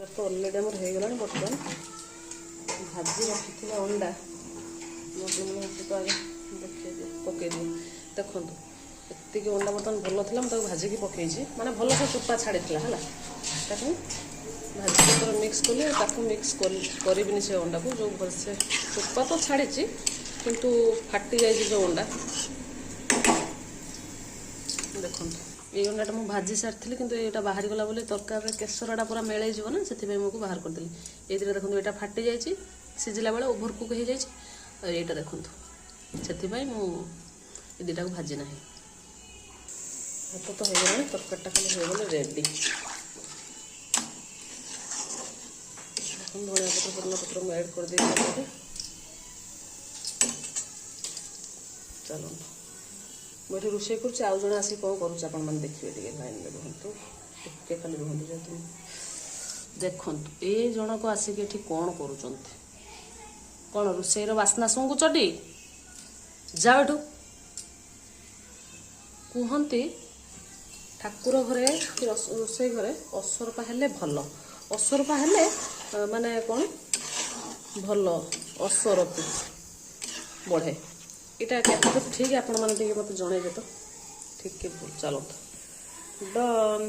तो अलरेडी आम हो गला बर्तमान भाजी रखी अंडा तो आगे देखिए पकई दिए देखो एति अंडा बर्तमान भल था मुझे भाजिकी पकई माने भल से चोपा छाड़ी है भाजी मिक्स कली मिक्स करी से अंडा को जो भलसे चोपा तो छाड़ी किंतु फाटी जाए जो अंडा देखो ये अंडाटा मुझे भाजी सारी कि यहाँ बाहरी गला बोली तरकारी केसरटा पूरा मेल ना से मुझे बाहर करदेली ये देखो यहाँ फाटी जाइए सिझिला बेले ओभर कुक हो जाए यहाँ देखो से मुझे दुटा को भाजी ना हाथ तो हो गला तरकारीटा खाली हो गले रेडी धनिया पत्र पुदीना पत्र मुझे ऐड कर दे चलो मुझे रोषे कर आउ जन आसिक कौन करुँ देखिए टे लाइन में रुहतु टे खाली रुहतु जेहतु देखु ये जन को आसिक ये कौन कर कौन रोषेर बास्ना शुंगुचटी जाओ एठू कहते ठाकुर घरे कि रोषे घरे असरपा हेले भल असरपा हेले माने कौन भल असर बढ़े इटा क्या ठीक है आपण मैंने मत जनइबे तो ठीक है चलो डन।